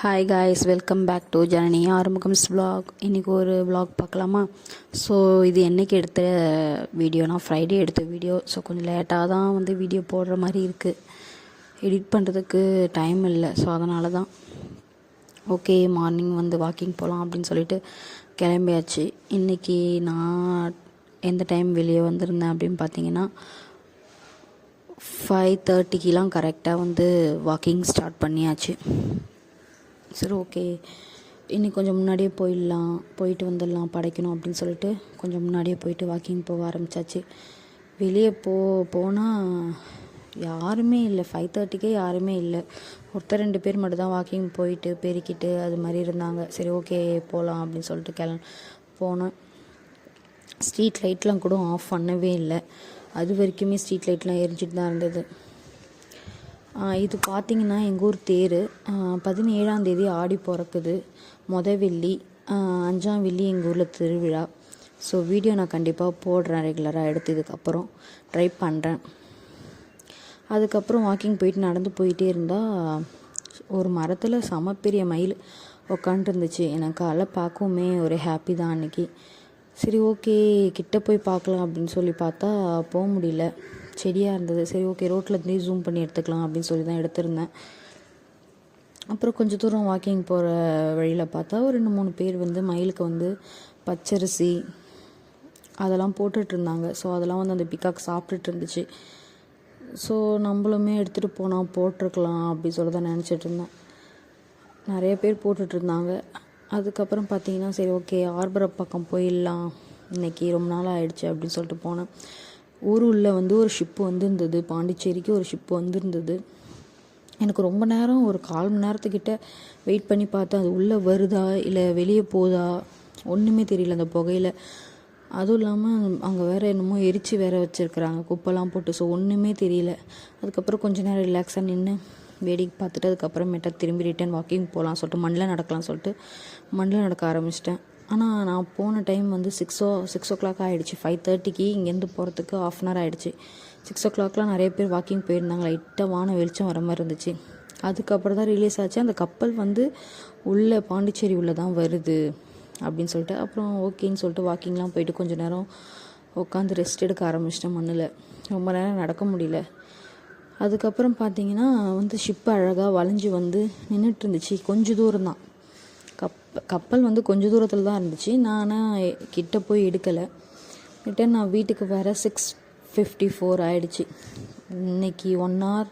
Hi guys, welcome back to Janani Arumugam's vlog. இன்றைக்கி ஒரு vlog பார்க்கலாமா? ஸோ இது என்றைக்கு எடுத்த வீடியோனா ஃப்ரைடே எடுத்த வீடியோ. ஸோ கொஞ்சம் லேட்டாக தான் வந்து வீடியோ போடுற மாதிரி இருக்குது. எடிட் பண்ணுறதுக்கு டைம் இல்லை. ஸோ அதனால தான் ஓகே மார்னிங் வந்து வாக்கிங் போகலாம் அப்படின்னு சொல்லிட்டு கிளம்பியாச்சு. இன்றைக்கி நான் எந்த டைம் வெளியே வந்திருந்தேன் அப்படின்னு பார்த்தீங்கன்னா 5:30 கரெக்டாக வந்து வாக்கிங் ஸ்டார்ட் பண்ணியாச்சு. சரி ஓகே, இன்னைக்கு கொஞ்சம் முன்னாடியே போயிட்டு வந்துடலாம் படைக்கணும் அப்படின்னு சொல்லிட்டு கொஞ்சம் முன்னாடியே போயிட்டு வாக்கிங் போக ஆரம்பித்தாச்சு. வெளியே போனால் யாருமே இல்லை. 5:30 யாருமே இல்லை. ஒருத்தர் 2 பேர் மட்டும் தான் வாக்கிங் போயிட்டு பெருக்கிட்டு அது மாதிரி இருந்தாங்க. சரி ஓகே போகலாம் அப்படின்னு சொல்லிட்டு போனேன். ஸ்ட்ரீட் லைட்லாம் கூட ஆஃப் பண்ணவே இல்லை. அது வரைக்குமே ஸ்ட்ரீட் லைட்லாம் எரிஞ்சிட்டு தான் இருந்தது. இது பார்த்திங்கன்னா எங்கள் ஊர் தேர் 17ஆம் தேதி ஆடி பிறக்குது. வெள்ளி 5ஆம் வெள்ளி எங்கள் ஊரில் திருவிழா. ஸோ வீடியோ நான் கண்டிப்பாக போடுறேன் ரெகுலராக எடுத்ததுக்கப்புறம் ட்ரை பண்ணுறேன். அதுக்கப்புறம் வாக்கிங் போயிட்டு நடந்து போயிட்டே இருந்தால் ஒரு மரத்தில் பெரிய மயில் உக்காண்ட்ருந்துச்சு. எனக்கு அதெல்லாம் பார்க்கவுமே ஒரு ஹாப்பி தான் அன்றைக்கி. சரி ஓகே கிட்ட போய் பார்க்கலாம் அப்படின்னு சொல்லி பார்த்தா போக முடியல, செடியாக இருந்தது. சரி ஓகே ரோட்டில் இருந்து ஜூம் பண்ணி எடுத்துக்கலாம் அப்படின்னு சொல்லி தான் எடுத்திருந்தேன். அப்புறம் கொஞ்சம் தூரம் வாக்கிங் போகிற வழியில் பார்த்தா ஒரு 2-3 பேர் வந்து மயிலுக்கு வந்து பச்சரிசி அதெல்லாம் போட்டுட்ருந்தாங்க. ஸோ அதெல்லாம் வந்து அந்த பிக்காக் சாப்பிட்டுட்டு இருந்துச்சு. ஸோ நம்மளுமே எடுத்துகிட்டு போனால் போட்டிருக்கலாம் அப்படின்னு சொல்லி தான் நினச்சிட்டு இருந்தேன். நிறைய பேர் போட்டுட்ருந்தாங்க. அதுக்கப்புறம் பார்த்தீங்கன்னா சரி ஓகே ஆர்பரை பக்கம் போயிடலாம், இன்றைக்கி ரொம்ப நாள் ஆகிடுச்சு அப்படின்னு சொல்லிட்டு போனேன். ஊருள்ள வந்து ஒரு ஷிப்பு வந்துருந்தது, பாண்டிச்சேரிக்கு ஒரு ஷிப்பு வந்துருந்தது. எனக்கு ரொம்ப நேரம் ஒரு 1/4 மணி நேரத்துக்கிட்ட வெயிட் பண்ணி பார்த்தேன். அது உள்ளே வருதா இல்லை வெளியே போதா ஒன்றுமே தெரியல அந்த புகையில். அதுவும் இல்லாமல் அங்கே வேறு என்னமோ எரித்து வேறு வச்சுருக்குறாங்க குப்பைலாம் போட்டு. ஸோ ஒன்றுமே தெரியல. அதுக்கப்புறம் கொஞ்சம் நேரம் ரிலாக்ஸாக நின்று வேடிக்கை பார்த்துட்டு அதுக்கப்புறமேட்டா திரும்பி ரிட்டன் வாக்கிங் போகலாம் சொல்லிட்டு மண்ணில் நடக்கலாம் சொல்லிட்டு மண்ணில் நடக்க ஆரம்பிச்சிட்டேன். ஆனால் நான் போன டைம் வந்து 6 o'clock ஆகிடுச்சு. 5:30 இங்கேருந்து போகிறதுக்கு 1/2 hour ஆகிடுச்சு. 6 o'clockலாம் நிறைய பேர் வாக்கிங் போயிருந்தாங்க. லைட்டாக வானம் வெளிச்சம் வர மாதிரி இருந்துச்சு. அதுக்கப்புறம் தான் ரிலீஸ் ஆச்சு அந்த கப்பல் வந்து உள்ளே பாண்டிச்சேரி உள்ளே தான் வருது அப்படின்னு சொல்லிட்டு. அப்புறம் ஓகேன்னு சொல்லிட்டு வாக்கிங்லாம் போயிட்டு கொஞ்சம் நேரம் உட்காந்து ரெஸ்ட் எடுக்க ஆரம்பிச்சிட்டேன் மண்ணில். ரொம்ப நேரம் நடக்க முடியல. அதுக்கப்புறம் பார்த்தீங்கன்னா வந்து ஷிப்பு அழகாக வளைஞ்சி வந்து நின்றுட்டு இருந்துச்சு. கொஞ்சம் தூரம் தான் கப்பல் வந்து கொஞ்சம் தூரத்தில் தான் இருந்துச்சு. நான் கிட்ட போய் எடுக்கலை. ரிட்டன் நான் வீட்டுக்கு வர 6:54 ஆகிடுச்சு. இன்றைக்கி 1 hour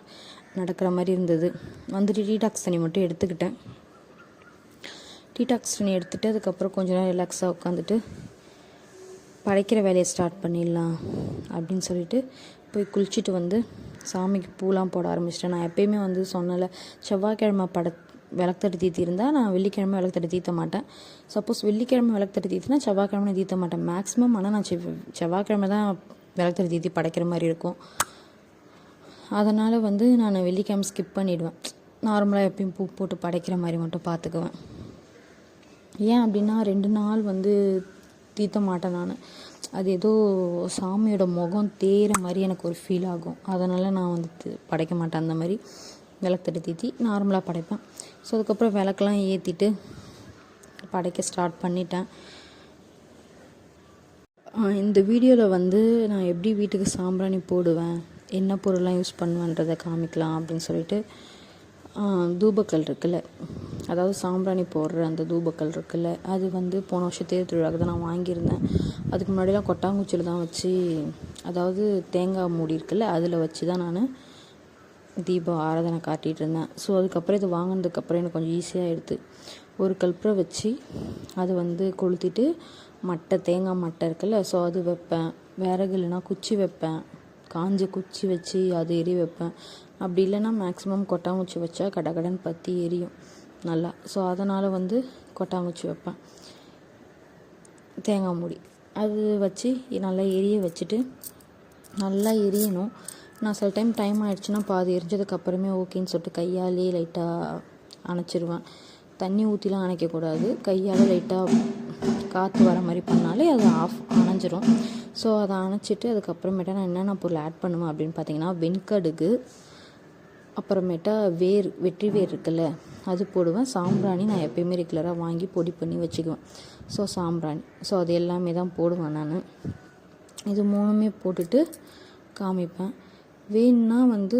நடக்கிற மாதிரி இருந்தது. வந்துட்டு டீடாக்ஸ் தண்ணி மட்டும் எடுத்துக்கிட்டேன். டீடாக்ஸ் தண்ணி எடுத்துகிட்டு அதுக்கப்புறம் கொஞ்ச நேரம் ரிலாக்ஸாக உட்காந்துட்டு படைக்கிற வேலையை ஸ்டார்ட் பண்ணிடலாம் அப்படின்னு சொல்லிட்டு போய் குளிச்சுட்டு வந்து சாமிக்கு பூலாம் போட ஆரம்பிச்சிட்டேன். நான் எப்பயுமே வந்து சொன்னல, செவ்வாய்க்கிழமை விளக்கு தட்டு தீத்திருந்தால் நான் வெள்ளிக்கிழமை விளக்கு தட்டு தீத்த மாட்டேன். சப்போஸ் வெள்ளிக்கிழமை விளக்கு தட்டு தீத்தினா செவ்வாய்க்கிழமை தீத்த மாட்டேன் மேக்ஸிமம். ஆனால் நான் செவ்வாய்க்கிழமை தான் விளக்கு தட்டு தீத்தி படைக்கிற மாதிரி இருக்கும். அதனால் வந்து நான் வெள்ளிக்கிழமை ஸ்கிப் பண்ணிவிடுவேன். நார்மலாக எப்பயும் பூ போட்டு படைக்கிற மாதிரி மட்டும் பார்த்துக்குவேன். ஏன் அப்படின்னா 2 நாள் வந்து தீத்த மாட்டேன் நான். அது ஏதோ சாமியோட முகம் தேர மாதிரி எனக்கு ஒரு ஃபீல் ஆகும். அதனால் நான் வந்து படைக்க மாட்டேன். அந்த மாதிரி விளக்கு தட்டு தீத்தி நார்மலாக படைப்பேன். ஸோ அதுக்கப்புறம் விளக்கெல்லாம் ஏற்றிட்டு படைக்க ஸ்டார்ட் பண்ணிட்டேன். இந்த வீடியோவில் வந்து நான் எப்படி வீட்டுக்கு சாம்பிராணி போடுவேன், என்ன பொருள்லாம் யூஸ் பண்ணுவேன்றதை காமிக்கலாம் அப்படின்னு சொல்லிட்டு தூபக்கல் இருக்குல்ல, அதாவது சாம்பிராணி போடுற அந்த தூபக்கல் இருக்குல்ல, அது வந்து போன வருஷம் தேர் திருவிழாவுக்கு தான் நான் வாங்கியிருந்தேன். அதுக்கு முன்னாடிலாம் கொட்டாங்குச்சியில் தான் வச்சு, அதாவது தேங்காய் மூடி இருக்குல்ல அதில் வச்சு தான் நான் தீபம் ஆராதனை காட்டிகிட்டு இருந்தேன். ஸோ அதுக்கப்புறம் இது வாங்கினதுக்கப்புறம் எனக்கு கொஞ்சம் ஈஸியாக எடுத்து ஒரு கல்பரை வச்சு அதை வந்து கொளுத்திட்டு தேங்காய் மட்டை இருக்குல்ல, ஸோ அது வைப்பேன். விறகு இல்லைன்னா குச்சி வைப்பேன், காஞ்ச குச்சி வச்சு அது எரி வைப்பேன். அப்படி இல்லைன்னா மேக்ஸிமம் கொட்டாங்குச்சி வச்சா கடகடன் பற்றி எரியும் நல்லா. ஸோ அதனால் வந்து கொட்டாங்குச்சி வைப்பேன். தேங்காய் மூடி அது வச்சு நல்லா எரிய வச்சுட்டு நல்லா எரியணும். நான் சில டைம் ஆகிடுச்சுன்னா பாதி எரிஞ்சதுக்கப்புறமே ஓகேன்னு சொல்லிட்டு கையாலே லைட்டாக அணைச்சிருவேன். தண்ணி ஊற்றிலாம் அணைக்கக்கூடாது. கையால் லைட்டாக காற்று வர மாதிரி பண்ணாலே அது அணைஞ்சிரும். ஸோ அதை அணைச்சிட்டு அதுக்கப்புறமேட்டா நான் என்னென்ன பொருள் ஆட் பண்ணுவேன் அப்படின்னு பார்த்தீங்கன்னா வெண்கடுகு, அப்புறமேட்டா வெற்றி வேர் இருக்குல்ல அது போடுவேன். சாம்பிராணி நான் எப்போயுமே ரெகுலராக வாங்கி பொடி பண்ணி வச்சுக்குவேன். ஸோ சாம்பிராணி, ஸோ அது எல்லாமே தான் போடுவேன் நான். இது 3மே போட்டுட்டு காமிப்பேன். வேணும்னா வந்து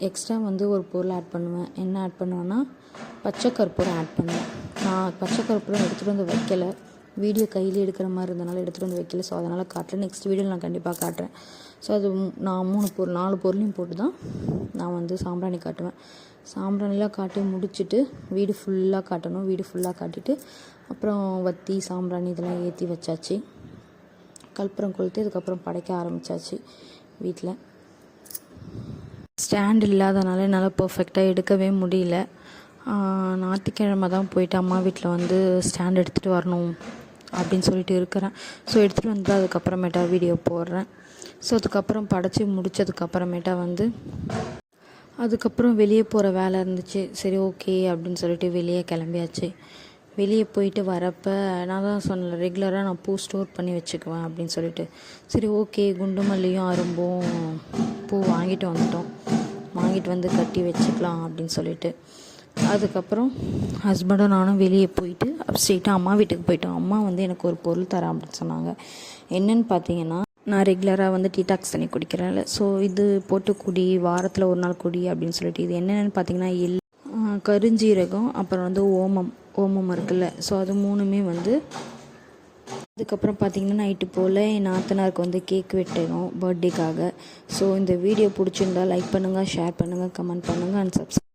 எக்ஸ்ட்ரா வந்து ஒரு பொருள் ஆட் பண்ணுவேன். என்ன ஆட் பண்ணுவேன்னா பச்சை கற்பூரம் ஆட் பண்ணுவேன். நான் பச்சை கற்பூரம் எடுத்துகிட்டு வந்து வைக்கலை, வீடியோ கையில் எடுக்கிற மாதிரி இருந்தனால எடுத்துகிட்டு வந்து வைக்கல. ஸோ அதனால் காட்டுறேன், நெக்ஸ்ட் வீடியோவில் நான் கண்டிப்பாக காட்டுறேன். ஸோ அது நான் 4 பொருளையும் போட்டு தான் நான் வந்து சாம்பிராணி காட்டுவேன். சாம்பிராணிலாம் காட்டி முடிச்சுட்டு வீடு ஃபுல்லாக காட்டணும். வீடு ஃபுல்லாக காட்டிட்டு அப்புறம் வத்தி சாம்பிராணி இதெல்லாம் ஏற்றி வச்சாச்சு. கற்பூரம் கொளுத்தி அதுக்கப்புறம் படைக்க ஆரம்பித்தாச்சு வீட்டில். ஸ்டாண்ட் இல்லாதனால என்னால் பர்ஃபெக்டாக எடுக்கவே முடியல. ஞாயிற்றுக்கிழமை தான் போயிட்டு அம்மா வீட்டில் வந்து ஸ்டாண்ட் எடுத்துகிட்டு வரணும் அப்படின்னு சொல்லிட்டு இருக்கிறேன். ஸோ எடுத்துகிட்டு வந்து அதுக்கப்புறமேட்டா வீடியோ போடுறேன். ஸோ அதுக்கப்புறம் படைச்சி முடித்ததுக்கப்புறமேட்டா வந்து அதுக்கப்புறம் வெளியே போகிற வேலை இருந்துச்சு. சரி ஓகே அப்படின்னு சொல்லிட்டு வெளியே கிளம்பியாச்சு. வெளியே போயிட்டு வரப்போ நான் தான் சொன்னேன், ரெகுலராக நான் பூ ஸ்டோர் பண்ணி வச்சுக்குவேன் அப்படின்னு சொல்லிட்டு. சரி ஓகே, குண்டு மல்லியும் அரும்பும் பூ வாங்கிட்டு வந்துட்டோம், வாங்கிட்டு வந்து கட்டி வச்சுக்கலாம் அப்படின்னு சொல்லிட்டு. அதுக்கப்புறம் ஹஸ்பண்டும் நானும் வெளியே போயிட்டு ஸ்ட்ரெயிட்டாக அம்மா வீட்டுக்கு போயிட்டோம். அம்மா வந்து எனக்கு ஒரு பொருள் தரேன் அப்படின்னு சொன்னாங்க. என்னென்னு பார்த்தீங்கன்னா, நான் ரெகுலராக வந்து டீடாக்ஸ் தண்ணி குடிக்கிறேன்ல, ஸோ இது போட்டு குடி, வாரத்தில் ஒரு நாள் குடி அப்படின்னு சொல்லிட்டு. இது என்னென்னு பார்த்தீங்கன்னா கருஞ்சீரகம், அப்புறம் வந்து ஓமம் இருக்குல்ல, ஸோ அது 3மே வந்து. அதுக்கப்புறம் பார்த்திங்கன்னா நைட்டு போல் என் நாத்தனாருக்கு வந்து கேக் வெட்டணும் பர்த்டேக்காக. ஸோ இந்த வீடியோ பிடிச்சிருந்தா லைக் பண்ணுங்கள், ஷேர் பண்ணுங்கள், கமெண்ட் பண்ணுங்கள் அண்ட் சப்ஸ்கிரைப்.